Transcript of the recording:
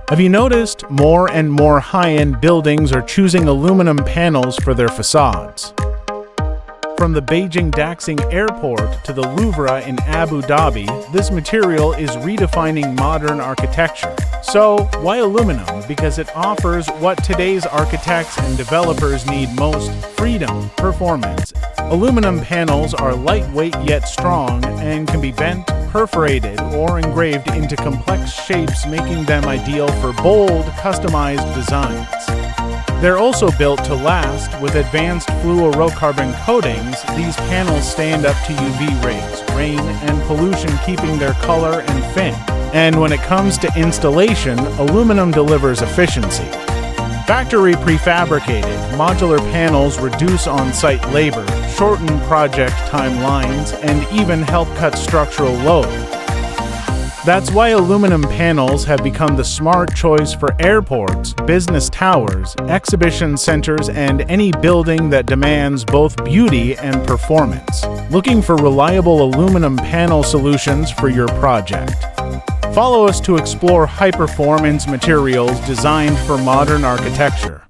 Have you noticed more and more high-end buildings are choosing aluminum panels for their facades? From the Beijing Daxing Airport to the Louvre in Abu Dhabi, this material is redefining modern architecture. So, why aluminum? Because it offers what today's architects and developers need most: freedom, performance. Aluminum panels are lightweight yet strong and can be bent, perforated, or engraved into complex shapes, making them ideal for bold, customized designs. They're also built to last. With advanced fluorocarbon coatings, these panels stand up to UV rays, rain, and pollution, keeping their color and fin. And when it comes to installation, aluminum delivers efficiency. Factory prefabricated, modular panels reduce on-site labor, shorten project timelines, and even help cut structural load. That's why aluminum panels have become the smart choice for airports, business towers, exhibition centers, and any building that demands both beauty and performance. Looking for reliable aluminum panel solutions for your project? Follow us to explore high-performance materials designed for modern architecture.